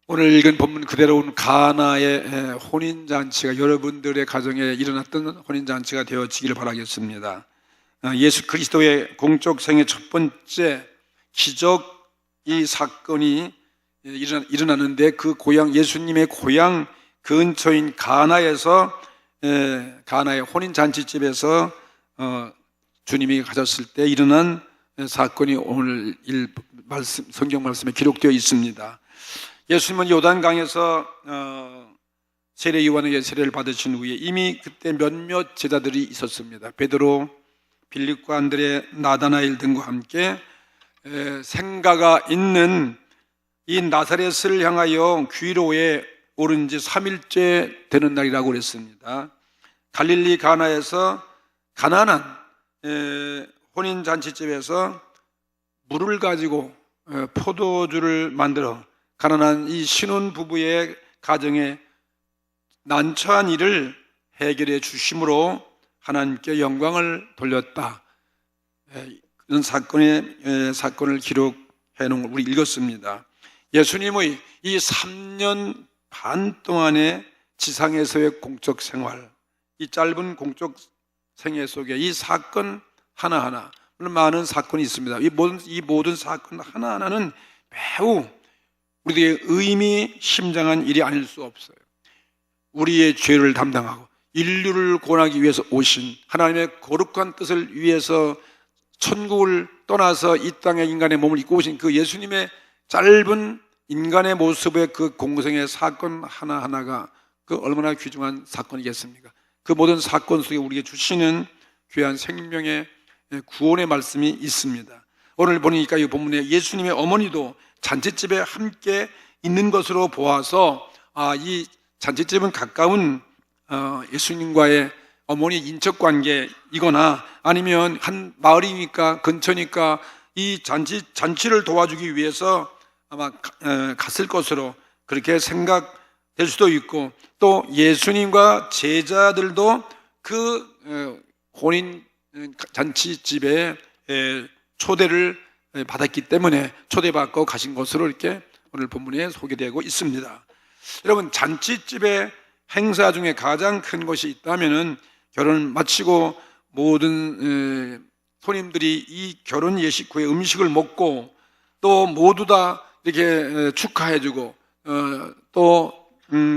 오늘 읽은 본문 그대로 온 가나의 혼인잔치가 여러분들의 가정에 일어났던 혼인잔치가 되어지기를 바라겠습니다. 예수 그리스도의 공적 생애 첫 번째 기적 이 사건이 일어나는데 그 고향, 예수님의 고향 근처인 가나에서 가나의 혼인잔치집에서 주님이 가졌을 때 일어난 사건이 오늘 성경 말씀에 기록되어 있습니다. 예수님은 요단강에서 세례 요한에게 세례를 받으신 후에 이미 그때 몇몇 제자들이 있었습니다. 베드로, 빌립과 안드레, 나다나엘 등과 함께 생가가 있는 이 나사렛을 향하여 귀로에 오른 지 3일째 되는 날이라고 그랬습니다. 갈릴리 가나에서 가난한 혼인잔치집에서 물을 가지고 포도주를 만들어 가난한 이 신혼부부의 가정에 난처한 일을 해결해 주심으로 하나님께 영광을 돌렸다. 이런 사건을 기록해 놓은 걸 우리 읽었습니다. 예수님의 이 3년 반 동안의 지상에서의 공적 생활, 이 짧은 공적 생애 속에 이 사건 하나하나, 물론 많은 사건이 있습니다. 이 모든 사건 하나하나는 매우 우리에게 의미심장한 일이 아닐 수 없어요. 우리의 죄를 담당하고 인류를 구원하기 위해서 오신 하나님의 거룩한 뜻을 위해서 천국을 떠나서 이 땅에 인간의 몸을 입고 오신 그 예수님의 짧은 인간의 모습의 그 공생의 사건 하나하나가 그 얼마나 귀중한 사건이겠습니까? 그 모든 사건 속에 우리에게 주시는 귀한 생명의 구원의 말씀이 있습니다. 오늘 보니까 이 본문에 예수님의 어머니도 잔치집에 함께 있는 것으로 보아서 이 잔치집은 가까운 예수님과의 어머니 인척관계이거나 아니면 한 마을이니까 근처니까 이 잔치를 도와주기 위해서 아마 갔을 것으로 그렇게 생각될 수도 있고, 또 예수님과 제자들도 그 혼인 잔치집에 초대를 받았기 때문에 초대받고 가신 것으로 이렇게 오늘 본문에 소개되고 있습니다. 여러분, 잔치집의 행사 중에 가장 큰 것이 있다면은 결혼을 마치고 모든 손님들이 이 결혼 예식 후에 음식을 먹고 또 모두 다 이렇게 축하해주고 또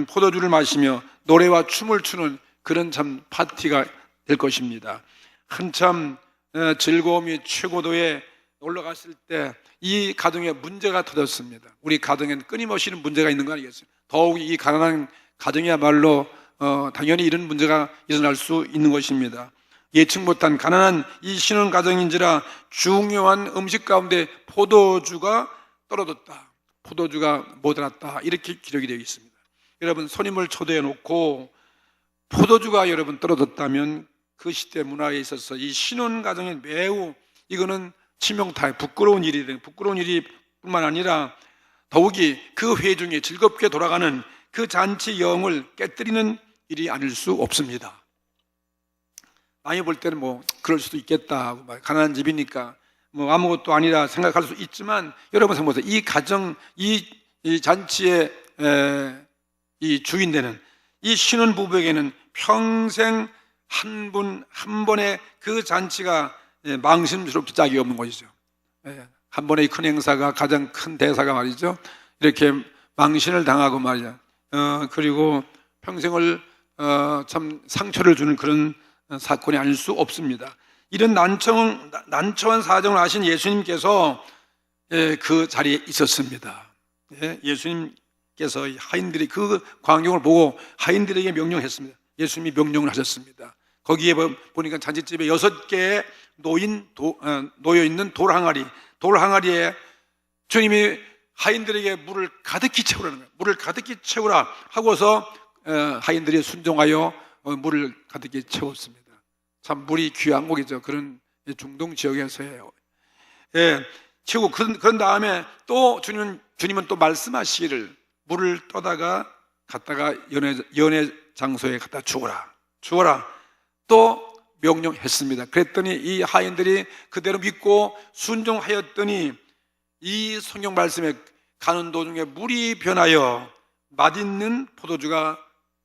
포도주를 마시며 노래와 춤을 추는 그런 참 파티가 될 것입니다. 한참 즐거움이 최고도에 올라갔을 때 이 가정에 문제가 터졌습니다. 우리 가정에는 끊임없이 문제가 있는 거 아니겠어요? 더욱 이 가난한 가정이야말로 당연히 이런 문제가 일어날 수 있는 것입니다. 예측 못한 가난한 이 신혼 가정인지라 중요한 음식 가운데 포도주가 떨어졌다, 포도주가 모자랐다, 이렇게 기록이 되어 있습니다. 여러분, 손님을 초대해 놓고 포도주가 여러분 떨어졌다면 그 시대 문화에 있어서 이 신혼 가정에 매우 이거는 치명타에 부끄러운 일이 부끄러운 일이 뿐만 아니라 더욱이 그 회중이 즐겁게 돌아가는 그 잔치 영을 깨뜨리는 일이 아닐 수 없습니다. 많이 볼 때는 뭐 그럴 수도 있겠다, 가난한 집이니까 뭐 아무것도 아니라 생각할 수 있지만, 여러분 생각보세요. 이 가정, 이 잔치의 이 주인되는 이 신혼 부부에게는 평생 한 번의 그 잔치가 망신스럽지 짝이 없는 것이죠. 한 번의 큰 행사가, 가장 큰 대사가 말이죠, 이렇게 망신을 당하고 말이야. 그리고 평생을 참 상처를 주는 그런 사건이 아닐 수 없습니다. 이런 난처한 사정을 아신 예수님께서 그 자리에 있었습니다. 예수님께서 하인들이 그 광경을 보고 하인들에게 명령했습니다. 예수님이 명령을 하셨습니다. 거기에 보니까 잔치집에 6개의 놓여있는 돌항아리에 주님이 하인들에게 물을 가득히 채우라는 거예요. 물을 가득히 채우라 하고서 하인들이 순종하여 물을 가득히 채웠습니다. 참 물이 귀한 곡이죠. 그런 중동 지역에서예요. 채우고 그런 다음에 또 주님은 또 말씀하시기를 물을 떠다가 갖다가 연회 장소에 갖다 주어라 또 명령했습니다. 그랬더니 이 하인들이 그대로 믿고 순종하였더니 이 성경 말씀에 가는 도중에 물이 변하여 맛있는 포도주가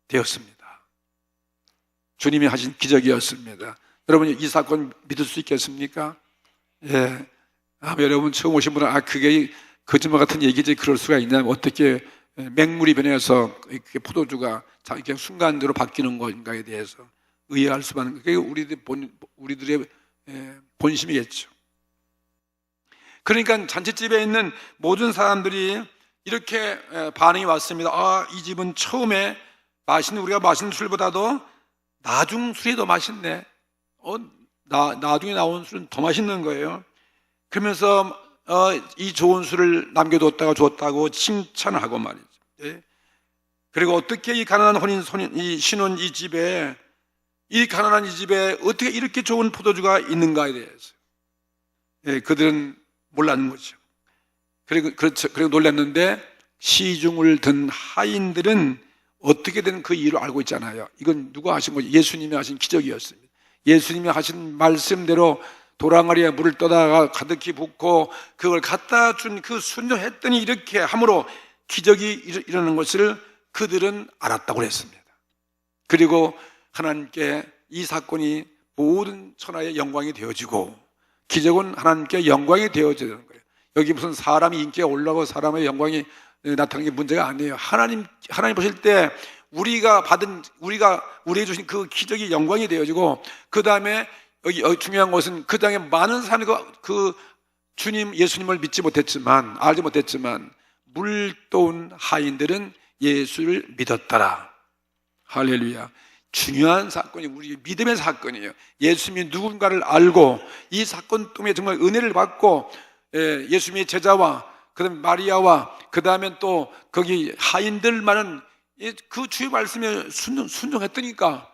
되었습니다. 주님이 하신 기적이었습니다. 여러분, 이 사건 믿을 수 있겠습니까? 예. 여러분 처음 오신 분은 그게 거짓말 같은 얘기지, 그럴 수가 있냐, 어떻게 맹물이 변해서 포도주가 이렇게 순간적으로 바뀌는 건가에 대해서 의아할 수만, 그게 우리들의 본심이겠죠. 그러니까 잔치집에 있는 모든 사람들이 이렇게 반응이 왔습니다. 이 집은 처음에 우리가 마신 술보다도 나중 술이 더 맛있네. 나중에 나온 술은 더 맛있는 거예요. 그러면서 이 좋은 술을 남겨뒀다가 줬다고 칭찬하고 말이죠. 예? 그리고 어떻게 이 가난한 이 신혼 이 집에 어떻게 이렇게 좋은 포도주가 있는가에 대해서 그들은 몰랐는 거죠. 그리고 놀랐는데, 시중을 든 하인들은 어떻게든 그 이유를 알고 있잖아요. 이건 누가 하신 거죠? 예수님이 하신 기적이었습니다. 예수님이 하신 말씀대로 도랑아리에 물을 떠다가 가득히 붓고 그걸 갖다 준 그 순종했더니 이렇게 함으로 기적이 일어나는 것을 그들은 알았다고 그랬습니다. 그리고 하나님께 이 사건이 모든 천하의 영광이 되어지고, 기적은 하나님께 영광이 되어지는 거예요. 여기 무슨 사람이 인기가 올라가고 사람의 영광이 나타나는 게 문제가 아니에요. 하나님 보실 때 우리에게 주신 그 기적이 영광이 되어지고, 그 다음에 여기 중요한 것은 그 당에 많은 사람이 그 예수님을 믿지 못했지만, 알지 못했지만 물도온 하인들은 예수를 믿었더라. 할렐루야. 중요한 사건이 우리 믿음의 사건이에요. 예수님이 누군가를 알고 이 사건 때문에 정말 은혜를 받고, 예수님의 제자와 그다음에 마리아와 그 다음에 또 거기 하인들만은 그 주의 말씀에 순종하니까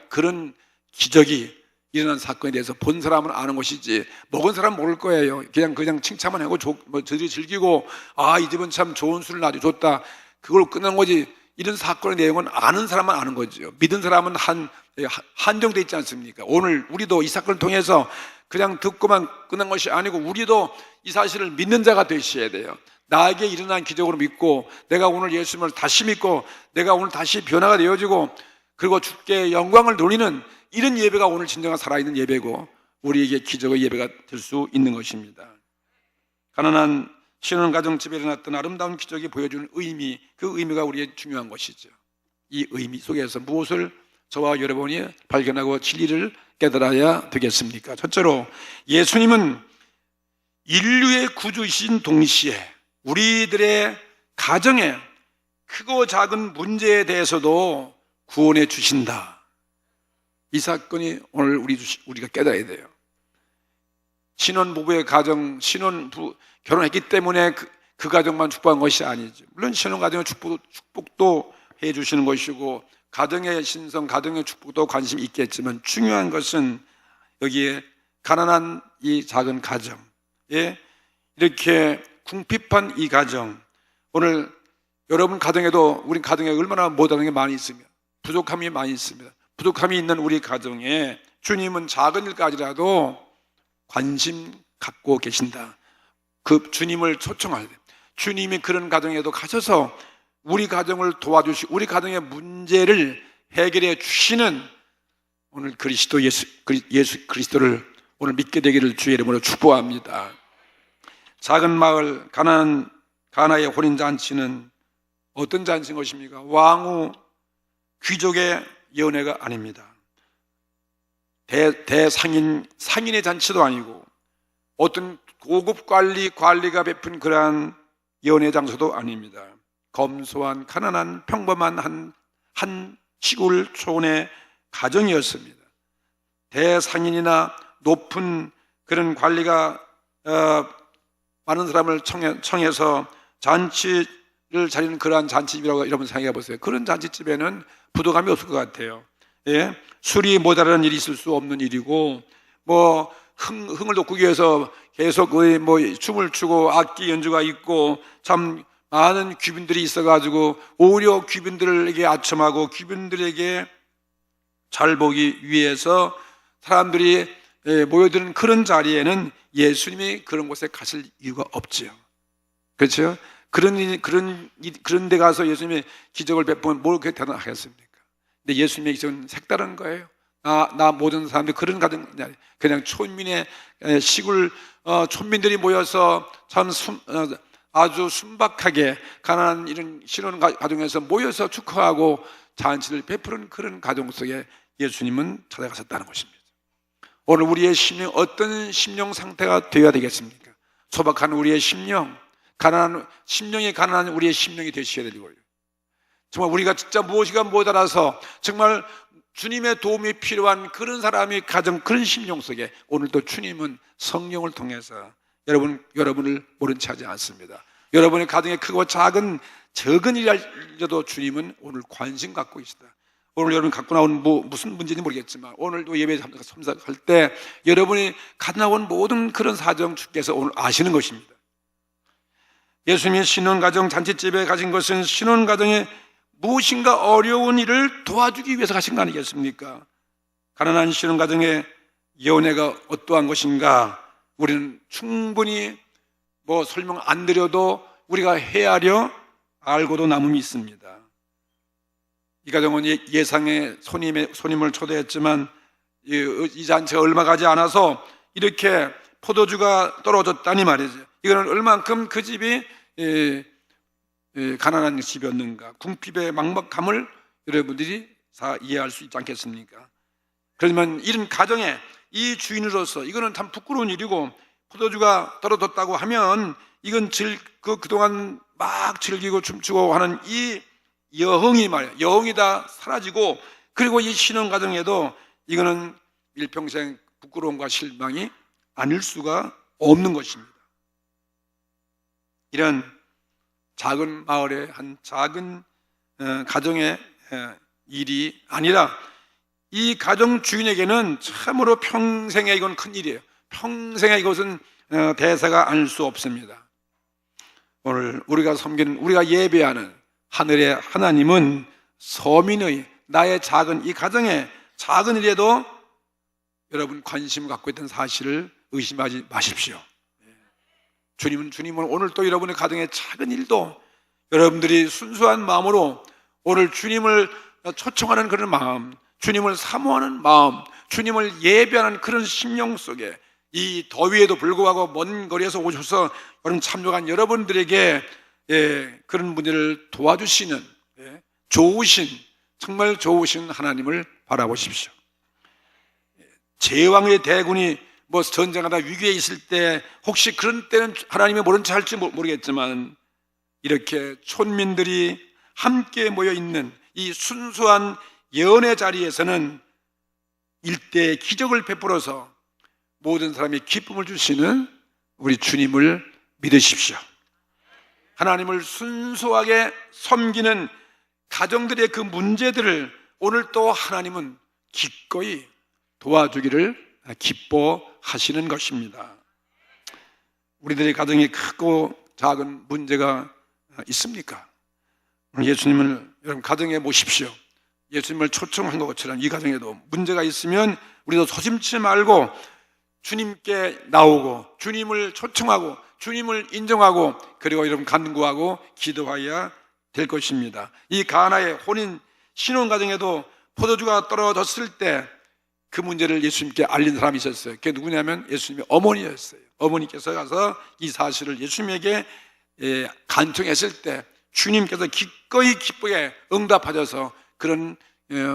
그런 기적이 일어난 사건에 대해서 본 사람은 아는 것이지, 먹은 사람은 모를 거예요. 그냥 칭찬만 하고 저들이 즐기고 이 집은 참 좋은 술을 나도 줬다, 그걸로 끝난 거지. 이런 사건의 내용은 아는 사람만 아는 거죠. 믿은 사람은 한정되어 있지 않습니까? 오늘 우리도 이 사건을 통해서 그냥 듣고만 끝난 것이 아니고, 우리도 이 사실을 믿는 자가 되셔야 돼요. 나에게 일어난 기적으로 믿고, 내가 오늘 예수님을 다시 믿고, 내가 오늘 다시 변화가 되어지고, 그리고 주께 영광을 돌리는 이런 예배가 오늘 진정한 살아있는 예배고, 우리에게 기적의 예배가 될 수 있는 것입니다. 가난한 신혼가정집에 일어났던 아름다운 기적이 보여주는 의미, 그 의미가 우리의 중요한 것이죠. 이 의미 속에서 무엇을 저와 여러분이 발견하고 진리를 깨달아야 되겠습니까? 첫째로, 예수님은 인류의 구주이신 동시에 우리들의 가정에 크고 작은 문제에 대해서도 구원해 주신다. 이 사건이 오늘 우리가 깨달아야 돼요. 신혼부부의 가정, 결혼했기 때문에 그 가정만 축복한 것이 아니죠. 물론 신혼가정의 축복도 해 주시는 것이고, 가정의 신성, 가정의 축복도 관심이 있겠지만, 중요한 것은 여기에 가난한 이 작은 가정에 이렇게 궁핍한 이 가정, 오늘 여러분 가정에도, 우리 가정에 얼마나 못하는 게 많이 있습니다. 부족함이 많이 있습니다. 부족함이 있는 우리 가정에 주님은 작은 일까지라도 관심 갖고 계신다. 그 주님을 초청할 때, 주님이 그런 가정에도 가셔서 우리 가정을 도와주시고 우리 가정의 문제를 해결해 주시는 오늘 예수 그리스도를 오늘 믿게 되기를 주의 이름으로 축복합니다. 작은 마을 가나의 혼인잔치는 어떤 잔치인 것입니까? 왕후 귀족의 연회가 아닙니다. 상인의 잔치도 아니고, 어떤 고급 관리가 베푼 그러한 연회 장소도 아닙니다. 검소한 가난한 평범한 한 시골 촌의 가정이었습니다. 대상인이나 높은 그런 관리가 많은 사람을 청해서 잔치를 차리는 그러한 잔치집이라고 여러분 생각해 보세요. 그런 잔치집에는 부족함이 없을 것 같아요. 예? 술이 모자라는 일이 있을 수 없는 일이고, 흥을 돋구기 위해서 계속 춤을 추고 악기 연주가 있고, 참 많은 귀빈들이 있어가지고 오히려 귀빈들에게 아첨하고 귀빈들에게 잘 보기 위해서 사람들이 모여드는 그런 자리에는 예수님이 그런 곳에 가실 이유가 없지요. 그렇죠? 그런 데 가서 예수님의 기적을 베푸면 뭘 그렇게 대단하겠습니까? 근데 예수님의 기적은 색다른 거예요. 나 모든 사람들이 그런 가정, 그냥 촌민의 시골 촌민들이 모여서 참 아주 순박하게 가난한 이런 신혼 가정에서 모여서 축하하고 잔치를 베푸는 그런 가정 속에 예수님은 찾아가셨다는 것입니다. 오늘 우리의 심령, 어떤 심령 상태가 되어야 되겠습니까? 소박한 우리의 심령, 심령이 가난한 우리의 심령이 되셔야 되고요. 정말 우리가 진짜 무엇이가 모자라서 정말 주님의 도움이 필요한 그런 사람이 가정, 그런 심령 속에 오늘도 주님은 성령을 통해서 여러분을 모른 채 하지 않습니다. 여러분의 가정에 크고 작은 적은 일이라도 주님은 오늘 관심 갖고 계시다. 오늘 여러분 갖고 나온 무슨 문제인지 모르겠지만 오늘도 예배에 참석할 때 여러분이 갖고 나온 모든 그런 사정 주께서 오늘 아시는 것입니다. 예수님이 신혼가정 잔치집에 가신 것은 신혼가정에 무엇인가 어려운 일을 도와주기 위해서 가신 거 아니겠습니까? 가난한 신혼가정의 연애가 어떠한 것인가 우리는 충분히 설명 안 드려도 우리가 헤아려 알고도 남음이 있습니다. 이 가정은 예상의 손님을 초대했지만 이 잔치가 얼마 가지 않아서 이렇게 포도주가 떨어졌다니 말이죠. 이거는 얼만큼 그 집이 가난한 집이었는가, 궁핍의 막막함을 여러분들이 다 이해할 수 있지 않겠습니까? 그러면 이런 가정에 이 주인으로서 이거는 참 부끄러운 일이고, 포도주가 떨어졌다고 하면 이건 그동안 막 즐기고 춤추고 하는 이 여흥이 여흥이 다 사라지고, 그리고 이 신혼 가정에도 이거는 일평생 부끄러움과 실망이 아닐 수가 없는 것입니다. 이런 작은 마을의 한 작은 가정의 일이 아니라 이 가정 주인에게는 참으로 평생에 이건 큰 일이에요. 평생에 이것은 대사가 아닐 수 없습니다. 오늘 우리가 섬기는, 우리가 예배하는 하늘의 하나님은 서민의 나의 작은 이 가정의 작은 일에도 여러분 관심을 갖고 있던 사실을 의심하지 마십시오. 주님은 오늘 또 여러분의 가정의 작은 일도 여러분들이 순수한 마음으로 오늘 주님을 초청하는 그런 마음, 주님을 사모하는 마음, 주님을 예배하는 그런 심령 속에 이 더위에도 불구하고 먼 거리에서 오셔서 여러분 참여한 여러분들에게 그런 문제를 도와주시는 정말 좋으신 하나님을 바라보십시오. 제왕의 대군이 전쟁하다 위기에 있을 때 혹시 그런 때는 하나님이 모른 체 할지 모르겠지만 이렇게 촌민들이 함께 모여 있는 이 순수한 예언의 자리에서는 일대의 기적을 베풀어서 모든 사람이 기쁨을 주시는 우리 주님을 믿으십시오. 하나님을 순수하게 섬기는 가정들의 그 문제들을 오늘 또 하나님은 기꺼이 도와주기를 기뻐하시는 것입니다. 우리들의 가정에 크고 작은 문제가 있습니까? 예수님을 여러분 가정에 모십시오. 예수님을 초청한 것처럼 이 가정에도 문제가 있으면 우리도 소심치 말고 주님께 나오고 주님을 초청하고 주님을 인정하고 그리고 여러분 간구하고 기도해야 될 것입니다. 이 가나의 혼인 신혼 가정에도 포도주가 떨어졌을 때 그 문제를 예수님께 알린 사람이 있었어요. 그게 누구냐면 예수님의 어머니였어요. 어머니께서 가서 이 사실을 예수님에게 간청했을 때 주님께서 기꺼이 기쁘게 응답하셔서 그런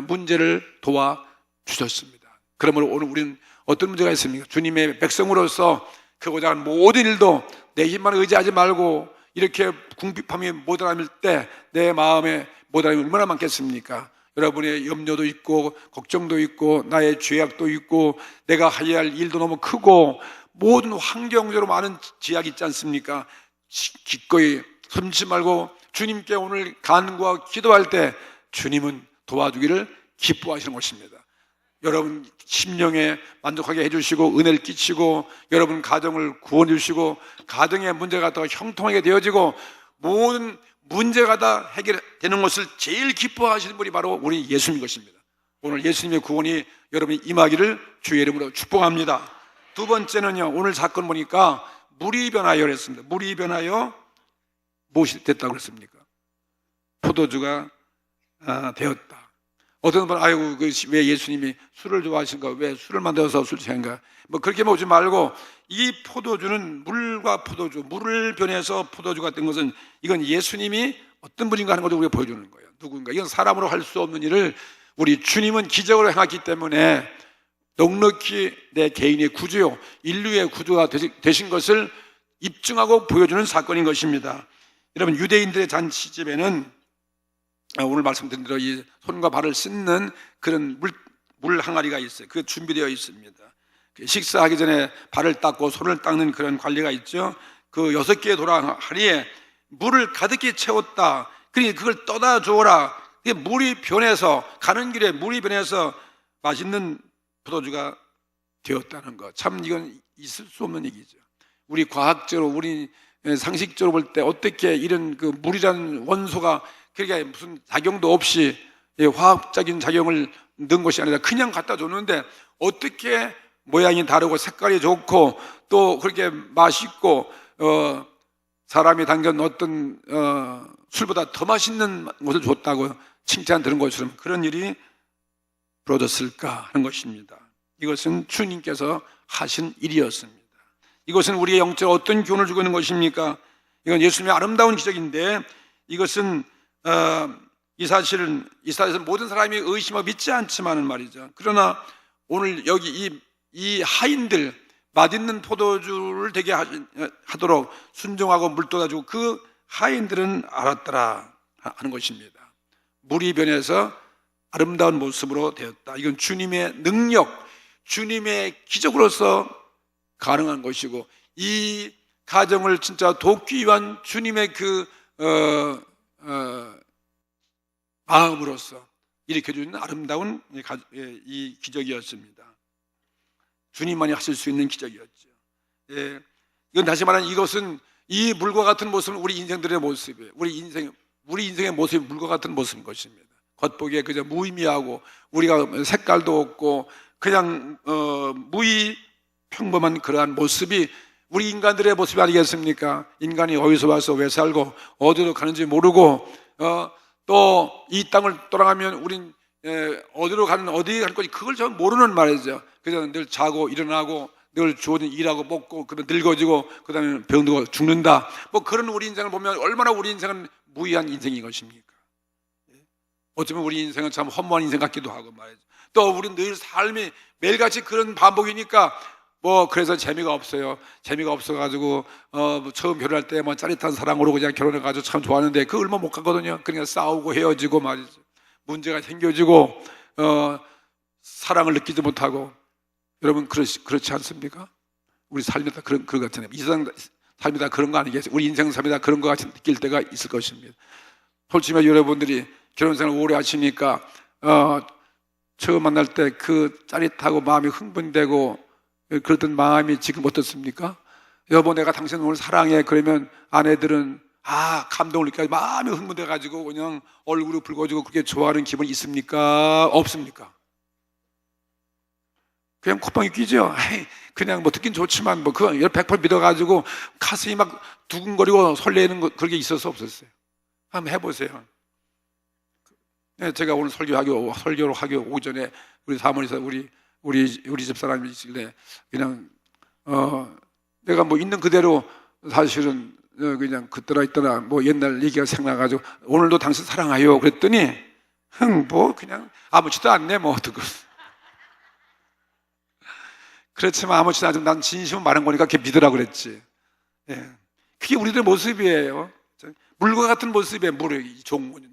문제를 도와주셨습니다. 그러므로 오늘 우리는 어떤 문제가 있습니까? 주님의 백성으로서 그고자 하는 모든 일도 내 힘만 의지하지 말고 이렇게 궁핍함이 모자랄 때 내 마음에 모자람이 얼마나 많겠습니까? 여러분의 염려도 있고 걱정도 있고 나의 죄악도 있고 내가 해야 할 일도 너무 크고 모든 환경적으로 많은 제약이 있지 않습니까? 기꺼이 숨지 말고 주님께 오늘 간구하고 기도할 때 주님은 도와주기를 기뻐하시는 것입니다. 여러분 심령에 만족하게 해주시고 은혜를 끼치고 여러분 가정을 구원해 주시고 가정의 문제가 더 형통하게 되어지고 모든 문제가 다 해결되는 것을 제일 기뻐하시는 분이 바로 우리 예수님 것입니다. 오늘 예수님의 구원이 여러분이 임하기를 주의 이름으로 축복합니다. 두 번째는요, 오늘 사건 보니까 물이 변하여 그랬습니다. 물이 변하여 무엇이 됐다고 그랬습니까? 포도주가 되었다. 어떤 분은 아이고 왜 예수님이 술을 좋아하신가, 왜 술을 만들어서 술 취한가, 뭐 그렇게 보지 말고 이 포도주는 물과 포도주, 물을 변해서 포도주가 된 것은 이건 예수님이 어떤 분인가 하는 것을 우리가 보여주는 거예요. 누군가, 이건 사람으로 할 수 없는 일을 우리 주님은 기적으로 행했기 때문에 넉넉히 내 개인의 구주요, 인류의 구주가 되신 것을 입증하고 보여주는 사건인 것입니다. 여러분, 유대인들의 잔치집에는 오늘 말씀드린 대로 이 손과 발을 씻는 그런 물 항아리가 있어요. 그게 준비되어 있습니다. 식사하기 전에 발을 닦고 손을 닦는 그런 관리가 있죠. 그 6개의 도랑하리에 물을 가득히 채웠다. 그러니 그걸 떠다 주어라. 물이 변해서, 가는 길에 물이 변해서 맛있는 포도주가 되었다는 것. 참 이건 있을 수 없는 얘기죠. 우리 과학적으로, 우리 상식적으로 볼 때 어떻게 이런 그 물이라는 원소가 그러니까 무슨 작용도 없이 화학적인 작용을 넣은 것이 아니라 그냥 갖다 줬는데 어떻게 모양이 다르고 색깔이 좋고 또 그렇게 맛있고 사람이 당겨 어떤 술보다 더 맛있는 것을 줬다고 칭찬 들은 것처럼 그런 일이 벌어졌을까 하는 것입니다. 이것은 주님께서 하신 일이었습니다. 이것은 우리의 영적으로 어떤 교훈을 주고 있는 것입니까? 이건 예수님의 아름다운 기적인데 이것은 이 사실은 이스라엘에서 모든 사람이 의심하고 믿지 않지만은 말이죠. 그러나 오늘 여기 이 하인들 맛있는 포도주를 되게 하도록 순종하고 물도다주고 그 하인들은 알았더라 하는 것입니다. 물이 변해서 아름다운 모습으로 되었다. 이건 주님의 능력, 주님의 기적으로서 가능한 것이고 이 가정을 진짜 돕기 위한 주님의 그 마음으로서 일으켜주는 아름다운 이 기적이었습니다. 주님만이 하실 수 있는 기적이었죠. 예. 이건 다시 말하면 이것은 이 물과 같은 모습은 우리 인생들의 모습이에요. 우리 인생의 모습이 물과 같은 모습인 것입니다. 겉보기에 그저 무의미하고 우리가 색깔도 없고 그냥 평범한 그러한 모습이 우리 인간들의 모습이 아니겠습니까? 인간이 어디서 와서 왜 살고 어디로 가는지 모르고 또 이 땅을 돌아가면 우린 어디로 가는 어디 갈 건지 그걸 전 모르는 말이죠. 그래서 늘 자고 일어나고 늘 주어진 일하고 먹고 그다음 늙어지고 그다음에 병들고 죽는다. 뭐 그런 우리 인생을 보면 얼마나 우리 인생은 무의한 인생인 것입니까? 어쩌면 우리 인생은 참 허무한 인생 같기도 하고 말이죠. 또 우리는 늘 삶이 매일같이 그런 반복이니까 뭐 그래서 재미가 없어요. 재미가 없어가지고 처음 결혼할 때 뭐 짜릿한 사랑으로 그냥 결혼해가지고 참 좋았는데 그 얼마 못 갔거든요. 그러니까 싸우고 헤어지고 말이죠. 문제가 생겨지고 사랑을 느끼지 못하고. 여러분 그렇지 않습니까? 우리 삶이 다 그런 것 같잖아요. 이 세상 삶이 다 그런 거 아니겠어요? 우리 인생 삶이 다 그런 것 같이 느낄 때가 있을 것입니다. 솔직히 여러분들이 결혼생활을 오래 하시니까 처음 만날 때 그 짜릿하고 마음이 흥분되고 그랬던 마음이 지금 어떻습니까? 여보 내가 당신을 오늘 사랑해. 그러면 아내들은 감동을 느껴 마음이 흥분돼가지고 그냥 얼굴이 붉어지고 그렇게 좋아하는 기분이 있습니까? 없습니까? 그냥 콧방이 끼죠. 그냥 뭐 듣긴 좋지만 뭐 그건 100% 믿어가지고 가슴이 막 두근거리고 설레는 거 그렇게 있어서 없었어요. 한번 해보세요. 제가 오늘 설교를 하기 오기 전에 우리 사모님께서 우리 집 사람이 있길래 그냥 내가 뭐 있는 그대로 사실은 그냥 그때나 있더나 뭐 옛날 얘기가 생각나가지고 오늘도 당신 사랑해요 그랬더니 뭐 그냥 아무렇지도 않네 뭐 듣고 그렇지만 아무렇지도 않지만 난 진심은 말한 거니까 그렇게 믿으라고 그랬지. 예. 그게 우리들의 모습이에요. 물과 같은 모습에 물이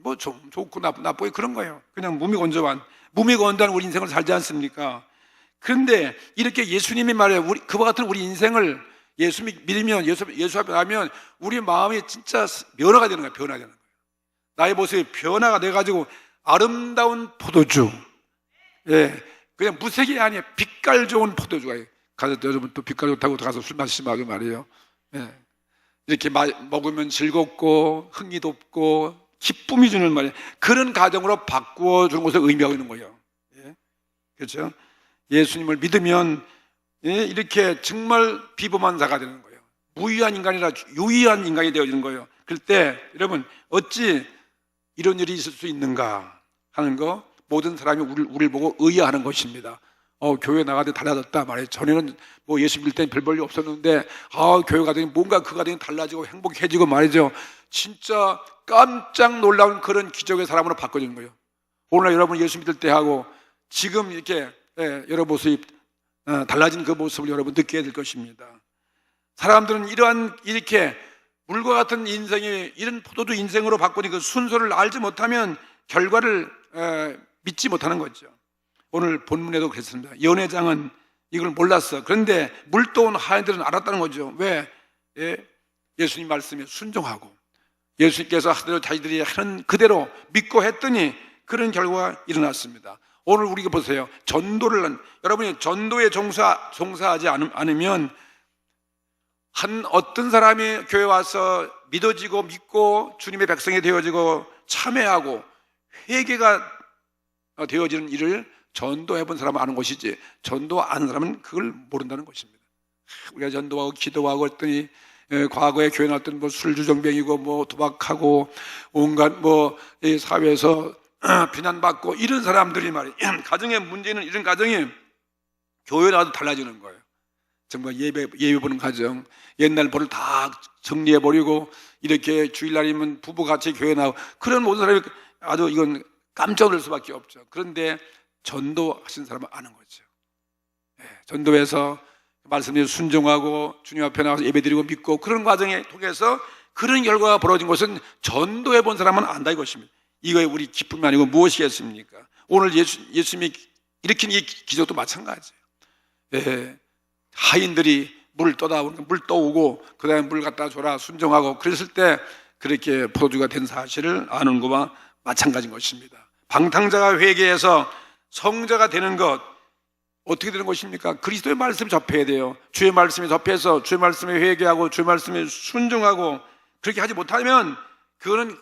뭐 좋고 나쁘고 그런 거예요. 그냥 무미건조한 우리 인생을 살지 않습니까? 그런데 이렇게 예수님이 말해 그와 같은 우리 인생을 예수 믿으면 예수 앞에 나면 우리 마음이 진짜 변화가 되는 거예요. 변화되는 거예요. 나의 모습이 변화가 돼가지고 아름다운 포도주, 예, 그냥 무색이 아니에요. 빛깔 좋은 포도주가 가서 여러분 또 빛깔 좋다고 가서 술 마시지 말이에요. 예. 이렇게 먹으면 즐겁고 흥이 돋고 기쁨이 주는 말이에요. 그런 가정으로 바꾸어 주는 것을 의미하고 있는 거예요. 예. 그렇죠? 예수님을 믿으면 이렇게 정말 비범한 자가 되는 거예요. 무유한 인간이라 유의한 인간이 되어지는 거예요. 그때 여러분 어찌 이런 일이 있을 수 있는가 하는 거, 모든 사람이 우리를 보고 의아하는 것입니다. 교회 나가더니 달라졌다 말이에요. 전에는 뭐 예수 믿을 때는 별 볼일 없었는데 교회 가더니 뭔가 그 가더니 달라지고 행복해지고 말이죠. 진짜 깜짝 놀라운 그런 기적의 사람으로 바꿔지는 거예요. 오늘날 여러분 예수 믿을 때 하고 지금 이렇게 여러 모습이 달라진 그 모습을 여러분 느끼게 될 것입니다. 사람들은 이렇게 물과 같은 인생이 이런 포도주 인생으로 바꾸니 그 순서를 알지 못하면 결과를 믿지 못하는 거죠. 오늘 본문에도 그랬습니다. 연회장은 이걸 몰랐어. 그런데 물도온 하인들은 알았다는 거죠. 왜? 예수님 말씀에 순종하고 예수님께서 하대로 자기들이 하는 그대로 믿고 했더니 그런 결과가 일어났습니다. 오늘 우리가 보세요. 여러분이 전도에 종사하지 않으면 어떤 사람이 교회 와서 믿어지고 믿고 주님의 백성이 되어지고 참회하고 회개가 되어지는 일을 전도해본 사람은 아는 것이지 전도 안 하는 사람은 그걸 모른다는 것입니다. 우리가 전도하고 기도하고 했더니 과거에 교회 나왔던 뭐 술주정뱅이고 뭐 도박하고 온갖 이 사회에서 비난받고 이런 사람들이 말이에요. 가정의 문제는 이런 가정이 교회 나와도 달라지는 거예요. 정말 예배 보는 가정, 옛날 벌을 다 정리해버리고 이렇게 주일날이면 부부같이 교회 나오고 그런 모든 사람이 아주 이건 깜짝 놀랄 수밖에 없죠. 그런데 전도하신 사람은 아는 거죠. 전도해서 말씀에 순종하고 주님 앞에 나와서 예배드리고 믿고 그런 과정에 통해서 그런 결과가 벌어진 것은 전도해 본 사람은 안다 이것입니다. 이거에 우리 기쁨이 아니고 무엇이겠습니까? 오늘 예수님이 일으킨 이 기적도 마찬가지예요. 하인들이 물 떠오고 그 다음에 물 갖다 줘라 순종하고 그랬을 때 그렇게 포도주가 된 사실을 아는 것과 마찬가지인 것입니다. 방탕자가 회개해서 성자가 되는 것 어떻게 되는 것입니까? 그리스도의 말씀을 접해야 돼요. 주의 말씀에 접해서 주의 말씀에 회개하고 주의 말씀에 순종하고 그렇게 하지 못하면 그거는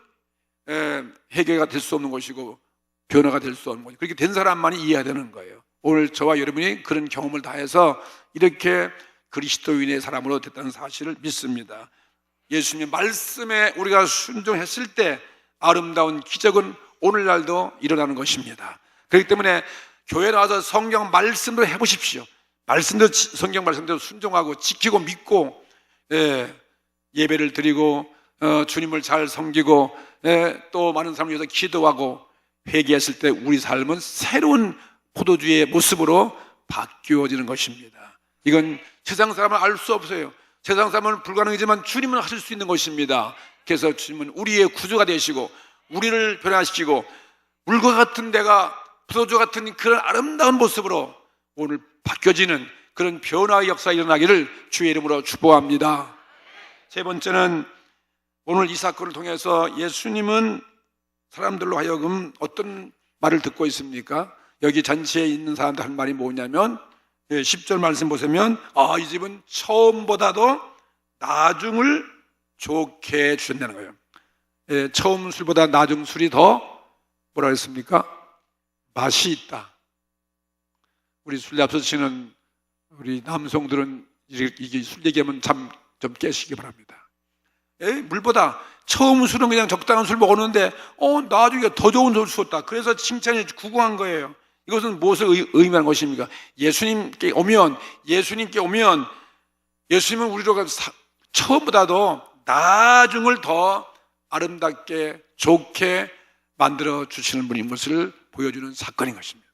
해결가 될 수 없는 것이고 변화가 될 수 없는 것이고 그렇게 된 사람만이 이해해야 되는 거예요. 오늘 저와 여러분이 그런 경험을 다해서 이렇게 그리스도인의 사람으로 됐다는 사실을 믿습니다. 예수님의 말씀에 우리가 순종했을 때 아름다운 기적은 오늘날도 일어나는 것입니다. 그렇기 때문에 교회 나와서 성경 말씀도 해보십시오. 성경 말씀대로 순종하고 지키고 믿고 예배를 드리고 주님을 잘 섬기고 또 많은 사람을 위해서 기도하고 회개했을 때 우리 삶은 새로운 포도주의 모습으로 바뀌어지는 것입니다. 이건 세상 사람은 알 수 없어요. 세상 사람은 불가능하지만 주님은 하실 수 있는 것입니다. 그래서 주님은 우리의 구주가 되시고 우리를 변화시키고 물과 같은 내가 포도주 같은 그런 아름다운 모습으로 오늘 바뀌어지는 그런 변화의 역사가 일어나기를 주의 이름으로 축복합니다. 세 번째는 오늘 이 사건을 통해서 예수님은 사람들로 하여금 어떤 말을 듣고 있습니까? 여기 전체에 있는 사람들 한 말이 뭐냐면 10절 말씀 보시면 이 집은 처음보다도 나중을 좋게 주셨다는 거예요. 처음 술보다 나중 술이 더 뭐라 했습니까? 맛이 있다. 우리 술 잡수시는 우리 남성들은 이게 술 얘기하면 잠 좀 깨시기 바랍니다. 물보다 처음 술은 그냥 적당한 술 먹었는데 나중에 더 좋은 술 줬다. 그래서 칭찬이 구구한 거예요. 이것은 무엇을 의미하는 것입니까? 예수님께 오면 예수님은 우리로 처음보다도 나중을 더 아름답게 좋게 만들어 주시는 분인 것을 보여주는 사건인 것입니다.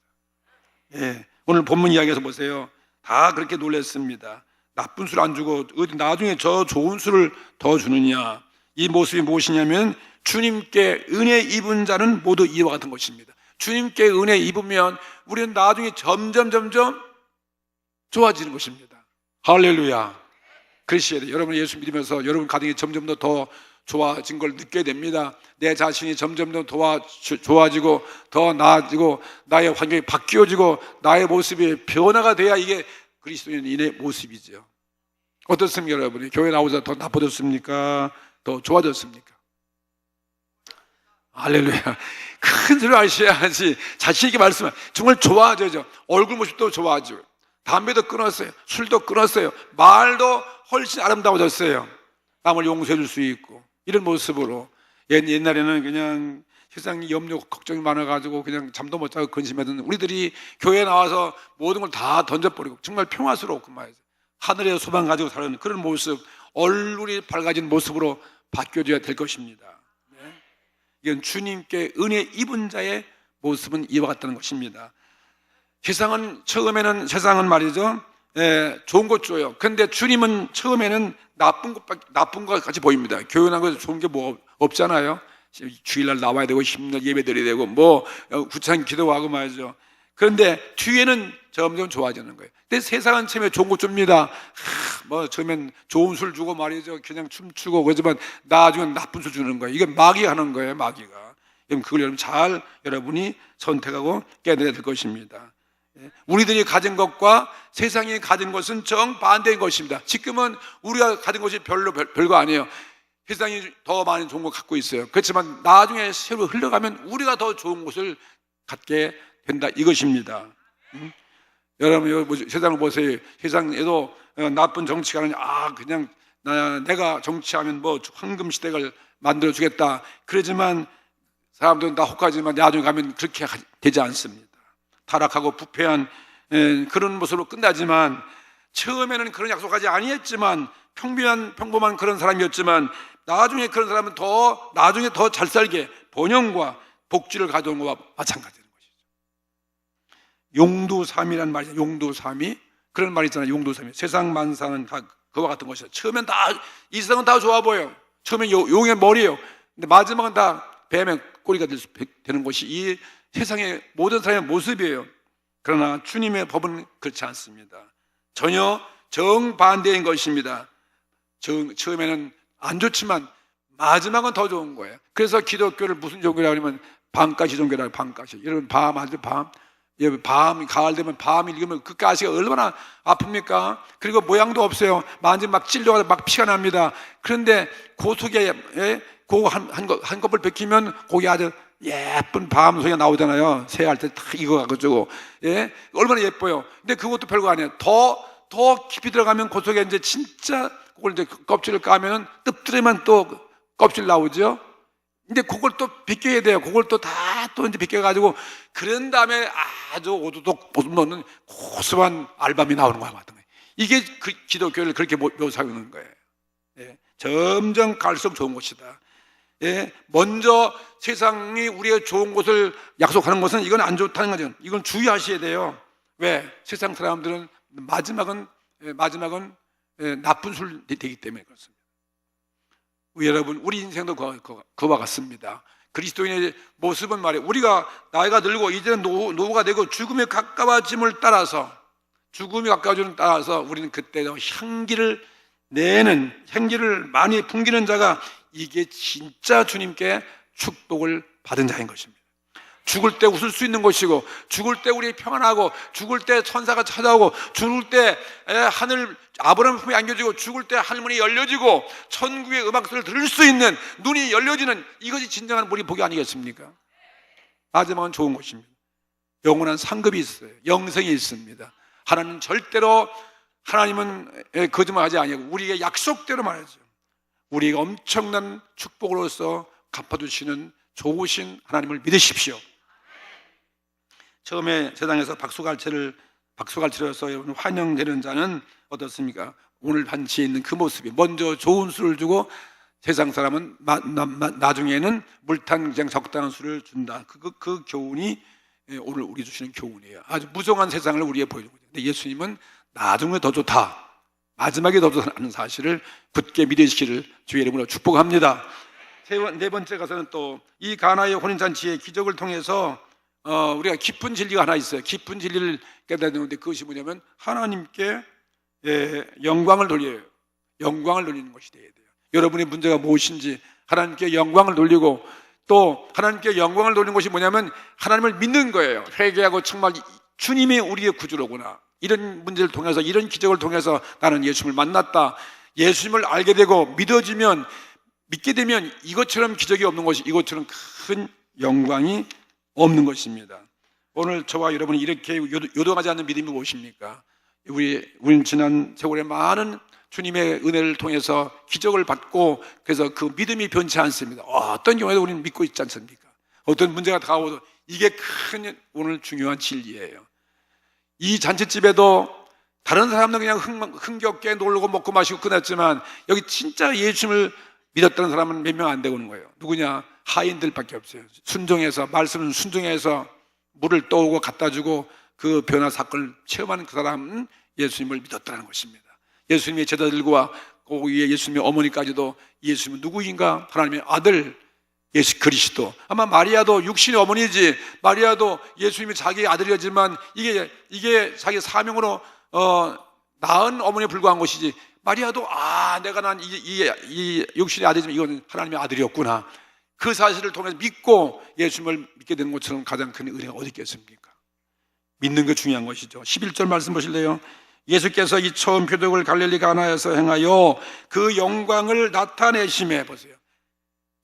오늘 본문 이야기에서 보세요. 다 그렇게 놀랐습니다. 나쁜 술 안 주고 어디 나중에 저 좋은 술을 더 주느냐. 이 모습이 무엇이냐면 주님께 은혜 입은 자는 모두 이와 같은 것입니다. 주님께 은혜 입으면 우리는 나중에 점점 좋아지는 것입니다. 할렐루야. 그러셔야 돼요. 여러분 예수 믿으면서 여러분 가정이 점점 더 좋아진 걸 느껴야 됩니다. 내 자신이 점점 더 좋아지고 더 나아지고 나의 환경이 바뀌어지고 나의 모습이 변화가 돼야 이게 그리스도인의 모습이죠. 어떻습니까 여러분이? 교회 나오자 더 나빠졌습니까? 더 좋아졌습니까? 할렐루야. 큰 소리를 하셔야지 자신에게 말씀하세요. 정말 좋아져죠. 얼굴 모습도 좋아지고 담배도 끊었어요. 술도 끊었어요. 말도 훨씬 아름다워졌어요. 남을 용서해 줄 수 있고 이런 모습으로. 옛날에는 그냥 세상에 염려 걱정이 많아가지고 그냥 잠도 못 자고 근심하던 우리들이 교회에 나와서 모든 걸 다 던져버리고 정말 평화스럽고 말이죠. 하늘의 소망 가지고 사는 그런 모습, 얼굴이 밝아진 모습으로 바뀌어져야 될 것입니다. 이건 주님께 은혜 입은 자의 모습은 이와 같다는 것입니다. 세상은 말이죠, 좋은 것 줘요. 그런데 주님은 처음에는 나쁜 것 같이 보입니다. 교회 나가서 좋은 게 뭐 없잖아요. 주일날 나와야 되고 힘들 예배 드려야 되고 구창 기도하고 말이죠. 그런데 뒤에는 점점 좋아지는 거예요. 근데 세상은 처음에 좋은 것 줍니다. 처음엔 좋은 술 주고 말이죠. 그냥 춤추고 그러지만 나중엔 나쁜 술 주는 거예요. 이게 마귀가 하는 거예요, 마귀가. 그걸 여러분 잘 여러분이 선택하고 깨달아야 될 것입니다. 우리들이 가진 것과 세상이 가진 것은 정반대인 것입니다. 지금은 우리가 가진 것이 별거 아니에요. 세상이 더 많은 좋은 것 갖고 있어요. 그렇지만 나중에 세월이 흘러가면 우리가 더 좋은 것을 갖게 된다 이것입니다. 여러분 세상을 보세요. 세상에도 나쁜 정치가는 그냥 내가 정치하면 황금 시대를 만들어 주겠다 그러지만 사람들은 다 혹하지만 나중에 가면 그렇게 되지 않습니다. 타락하고 부패한 그런 모습으로 끝나지만 처음에는 그런 약속하지 아니했지만 평범한 그런 사람이었지만 나중에 그런 사람은 나중에 더 잘 살게 번영과 복지를 가져온 것과 마찬가지인 것이죠. 용두삼이라는 말이죠. 용두삼이 그런 말이 있잖아요. 용두삼이 세상 만사는 다 그와 같은 것이죠. 처음엔 이 세상은 다 좋아 보여요. 처음엔 용의 머리예요. 근데 마지막은 다 뱀의 꼬리가 되는 것이 이 세상의 모든 사람의 모습이에요. 그러나 주님의 법은 그렇지 않습니다. 전혀 정반대인 것입니다. 처음에는 안 좋지만 마지막은 더 좋은 거예요. 그래서 기독교를 무슨 종교라고 하면 밤가시 종교라고. 밤가시. 여러분 밤 가을 되면 밤이 익으면 그 가시가 얼마나 아픕니까? 그리고 모양도 없어요. 만지면 막 찔려가지고 막 피가 납니다. 그런데 그 속에 한 컵을 벗기면 거기 아주 예쁜 밤 소리가 나오잖아요. 새할 때 다 익어가지고 얼마나 예뻐요. 근데 그것도 별거 아니에요. 더 깊이 들어가면 그 속에 이제 진짜 그걸 이제 껍질을 까면 뜯으면 또 껍질 나오죠. 근데 그걸 또 벗겨야 돼요. 그걸 또 이제 벗겨가지고 그런 다음에 아주 오도독 보듬 넣는 고소한 알밤이 나오는 거야. 이게 기독교를 그렇게 묘사하는 거예요. 점점 갈수록 좋은 것이다. 먼저 세상이 우리의 좋은 것을 약속하는 것은 이건 안 좋다는 거죠. 이건 주의하셔야 돼요. 왜? 세상 사람들은 마지막은 나쁜 술 되기 때문에 그렇습니다. 여러분, 우리 인생도 그와 같습니다. 그리스도인의 모습은 말이에요. 우리가 나이가 들고 이제는 노후가 되고 죽음에 가까워짐을 따라서 우리는 그때 향기를 많이 풍기는 자가 이게 진짜 주님께 축복을 받은 자인 것입니다. 죽을 때 웃을 수 있는 것이고, 죽을 때 우리 평안하고, 죽을 때 천사가 찾아오고, 죽을 때 하늘 아브라함 품에 안겨지고, 죽을 때 하늘문이 열려지고, 천국의 음악소리를 들을 수 있는 눈이 열려지는 이것이 진정한 우리 복이 아니겠습니까? 마지막은 좋은 것입니다. 영원한 상급이 있어요. 영생이 있습니다. 하나님은 거짓말하지 아니하고 우리에게 약속대로 말하죠. 우리가 엄청난 축복으로서 갚아주시는 좋으신 하나님을 믿으십시오. 처음에 세상에서 박수갈채로서 여러분 환영되는 자는 어떻습니까? 오늘 반지에 있는 그 모습이 먼저 좋은 술을 주고 세상 사람은 나중에는 물탄 그냥 적당한 술을 준다. 그 교훈이 오늘 우리 주시는 교훈이에요. 아주 무정한 세상을 우리에게 보여주고 있어요. 근데 예수님은 나중에 더 좋다, 마지막에 더 좋다는 사실을 굳게 믿으시기를 주의 이름으로 축복합니다. 네 번째 가서는 또 이 가나의 혼인잔치의 기적을 통해서 우리가 깊은 진리가 하나 있어요. 깊은 진리를 깨닫는데 그것이 뭐냐면 하나님께 영광을 돌리는 것이 되어야 돼요. 여러분의 문제가 무엇인지 하나님께 영광을 돌리고, 또 하나님께 영광을 돌리는 것이 뭐냐면 하나님을 믿는 거예요. 회개하고 정말 주님이 우리의 구주로구나, 이런 문제를 통해서, 이런 기적을 통해서 나는 예수님을 만났다, 예수님을 알게 되고 믿게 되면 이것처럼 기적이 없는 것이, 이것처럼 큰 영광이 없는 것입니다. 오늘 저와 여러분이 이렇게 요동하지 않는 믿음이 무엇입니까? 우리는 지난 세월에 많은 주님의 은혜를 통해서 기적을 받고 그래서 그 믿음이 변치 않습니다. 어떤 경우에도 우리는 믿고 있지 않습니까? 어떤 문제가 다가오도 이게 큰 오늘 중요한 진리예요. 이 잔치집에도 다른 사람들은 그냥 흥겹게 놀고 먹고 마시고 끝났지만 여기 진짜 예수님을 믿었다는 사람은 몇 명 안 되고 있는 거예요. 누구냐? 하인들밖에 없어요. 순종해서, 말씀을 순종해서 물을 떠오고 갖다 주고 그 변화 사건을 체험하는 그 사람은 예수님을 믿었다는 것입니다. 예수님의 제자들과 그 위에 예수님의 어머니까지도 예수님은 누구인가? 하나님의 아들 예수 그리스도. 아마 마리아도 육신의 어머니지, 마리아도 예수님이 자기 아들이었지만 이게 자기 사명으로 낳은 어머니에 불과한 것이지, 마리아도 내가 난 이 육신의 아들이지만 이건 하나님의 아들이었구나, 그 사실을 통해서 믿고 예수님을 믿게 되는 것처럼 가장 큰 은혜가 어디 있겠습니까? 믿는 게 중요한 것이죠. 11절 말씀 보실래요? 예수께서 이 처음 표적을 갈릴리 가나에서 행하여 그 영광을 나타내심에, 보세요,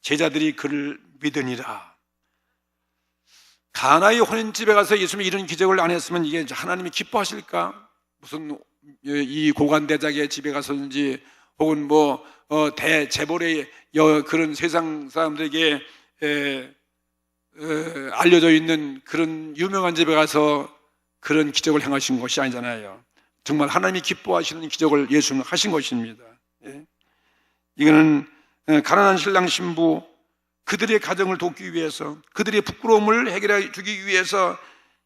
제자들이 그를 믿으니라. 가나의 혼인집에 가서 예수님이 이런 기적을 안 했으면 이게 하나님이 기뻐하실까? 무슨 이 고관대작의 집에 가서든지 혹은 대재벌의 그런 세상 사람들에게 알려져 있는 그런 유명한 집에 가서 그런 기적을 행하신 것이 아니잖아요. 정말 하나님이 기뻐하시는 기적을 예수님은 하신 것입니다. 이거는 가난한 신랑 신부 그들의 가정을 돕기 위해서, 그들의 부끄러움을 해결해 주기 위해서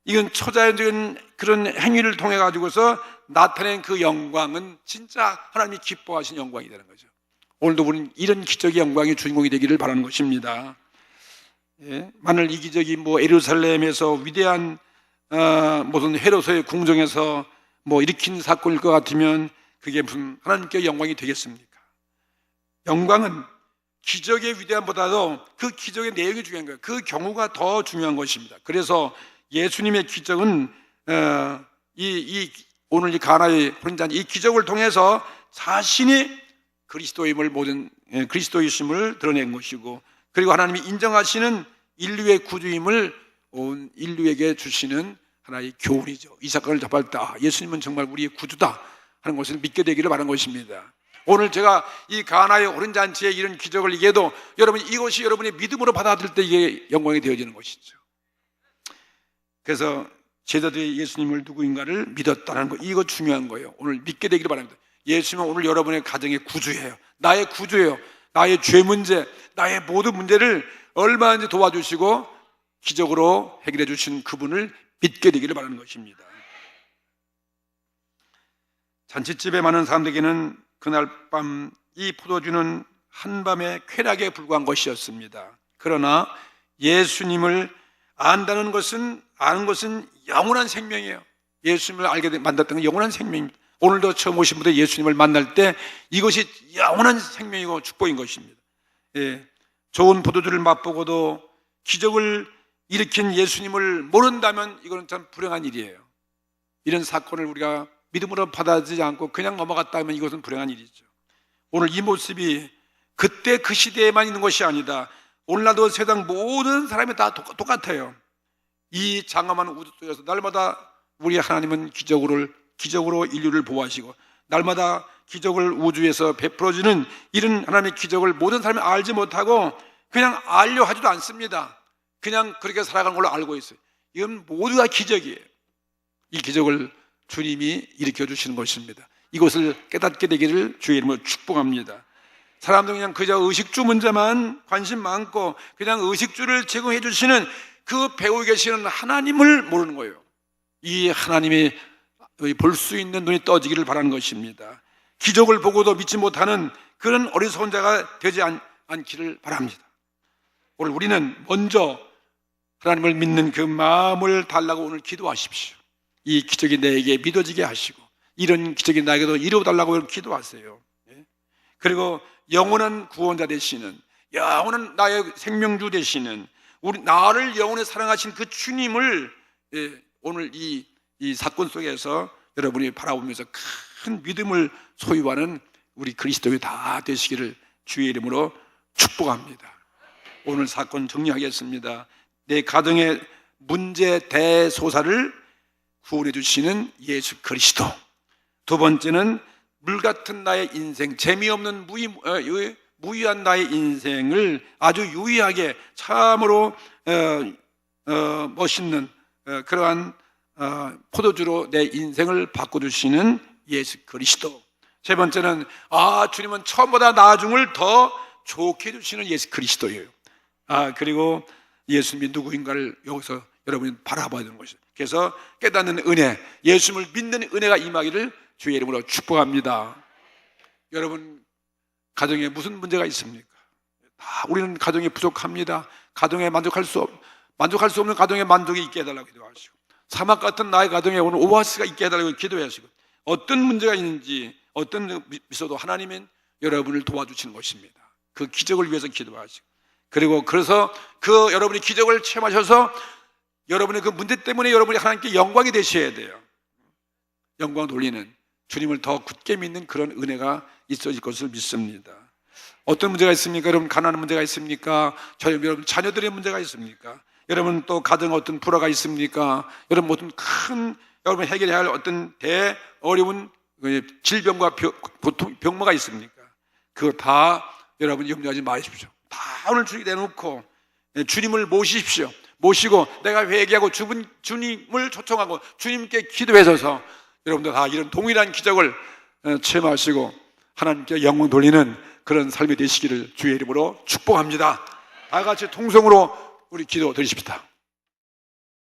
이건 초자연적인 그런 행위를 통해 가지고서 나타낸 그 영광은 진짜 하나님이 기뻐하신 영광이 되는 거죠. 오늘도 우리는 이런 기적의 영광의 주인공이 되기를 바라는 것입니다. 만일 이 기적이 예루살렘에서 위대한 무슨 헤로서의 궁정에서 일으킨 사건일 것 같으면 그게 무슨 하나님께 영광이 되겠습니까? 영광은 기적의 위대함보다도 그 기적의 내용이 중요한 거예요. 그 경우가 더 중요한 것입니다. 그래서 예수님의 기적은 오늘 이 가나의 혼인잔치 이 기적을 통해서 자신이 그리스도이심을 드러낸 것이고, 그리고 하나님이 인정하시는 인류의 구주임을 온 인류에게 주시는 하나의 교훈이죠. 이 사건을 접할 때 예수님은 정말 우리의 구주다 하는 것을 믿게 되기를 바라는 것입니다. 오늘 제가 이 가나의 혼인잔치에 이런 기적을 얘기해도 이것이 여러분의 믿음으로 받아들일 때 이게 영광이 되어지는 것이죠. 그래서 제자들이 예수님을 누구인가를 믿었다는 거, 이거 중요한 거예요. 오늘 믿게 되기를 바랍니다. 예수님은 오늘 여러분의 가정의 구주예요. 나의 구주예요. 나의 죄 문제, 나의 모든 문제를 얼마든지 도와주시고 기적으로 해결해 주신 그분을 믿게 되기를 바라는 것입니다. 잔치집에 많은 사람들에게는 그날 밤 이 포도주는 한밤의 쾌락에 불과한 것이었습니다. 그러나 예수님을 아는 것은 영원한 생명이에요. 예수님을 알게 만났던 건 영원한 생명입니다. 오늘도 처음 오신 분들 예수님을 만날 때 이것이 영원한 생명이고 축복인 것입니다. 좋은 포도주를 맛보고도 기적을 일으킨 예수님을 모른다면 이거는 참 불행한 일이에요. 이런 사건을 우리가 믿음으로 받아들이지 않고 그냥 넘어갔다 하면 이것은 불행한 일이죠. 오늘 이 모습이 그때 그 시대에만 있는 것이 아니다. 오늘날도 세상 모든 사람이 다 똑같아요. 이 장엄한 우주 속에서 날마다 우리 하나님은 기적으로 인류를 보호하시고 날마다 기적을 우주에서 베풀어주는 이런 하나님의 기적을 모든 사람이 알지 못하고 그냥 알려 하지도 않습니다. 그냥 그렇게 살아가는 걸로 알고 있어요. 이건 모두가 기적이에요. 이 기적을 주님이 일으켜 주시는 것입니다. 이것을 깨닫게 되기를 주의 이름으로 축복합니다. 사람들은 그냥 그저 의식주 문제만 관심 많고 그냥 의식주를 제공해 주시는 그 배우고 계시는 하나님을 모르는 거예요. 이 하나님이 볼 수 있는 눈이 떠지기를 바라는 것입니다. 기적을 보고도 믿지 못하는 그런 어리석은 자가 되지 않기를 바랍니다. 오늘 우리는 먼저 하나님을 믿는 그 마음을 달라고 오늘 기도하십시오. 이 기적이 내게 믿어지게 하시고 이런 기적이 나에게도 이루어달라고 기도하세요. 그리고 영원한 구원자 되시는, 영원한 나의 생명주 되시는, 나를 영원히 사랑하신 그 주님을 오늘 이 사건 속에서 여러분이 바라보면서 큰 믿음을 소유하는 우리 그리스도인이 다 되시기를 주의 이름으로 축복합니다. 오늘 사건 정리하겠습니다. 내 가정의 문제 대소사를 구원해 주시는 예수 그리스도, 두 번째는 물 같은 나의 인생, 재미없는 무의한 나의 인생을 아주 유의하게 참으로 멋있는 그러한 포도주로 내 인생을 바꿔주시는 예수 그리스도. 세 번째는 주님은 처음보다 나중을 더 좋게 해주시는 예수 그리스도예요. 그리고 예수님이 누구인가를 여기서 여러분이 바라봐야 되는 것이죠. 그래서 깨닫는 은혜, 예수님을 믿는 은혜가 임하기를 주의 이름으로 축복합니다. 여러분, 가정에 무슨 문제가 있습니까? 우리는 가정이 부족합니다. 가정에 만족할 수 없는 가정에 만족이 있게 해달라고 기도하시고, 사막 같은 나의 가정에 오늘 오아시스가 있게 해달라고 기도하시고, 어떤 문제가 있는지 어떤 미소도 하나님은 여러분을 도와주시는 것입니다. 그 기적을 위해서 기도하시고, 그리고 그래서 그 여러분이 기적을 체험하셔서 여러분의 그 문제 때문에 여러분이 하나님께 영광이 되셔야 돼요. 영광 돌리는, 주님을 더 굳게 믿는 그런 은혜가 있어질 것을 믿습니다. 어떤 문제가 있습니까? 여러분, 가난한 문제가 있습니까? 여러분 자녀들의 문제가 있습니까? 여러분 또 가정 어떤 불화가 있습니까? 여러분 어떤 큰 여러분 해결해야 할 어떤 어려운 질병과 병마가 있습니까? 그거 다 여러분 염려하지 마십시오. 다 오늘 주님께 내놓고 주님을 모시고 내가 회개하고 주님을 초청하고 주님께 기도해서 여러분들 다 이런 동일한 기적을 체험하시고 하나님께 영광 돌리는 그런 삶이 되시기를 주의 이름으로 축복합니다. 다 같이 통성으로 우리 기도 드리십시다.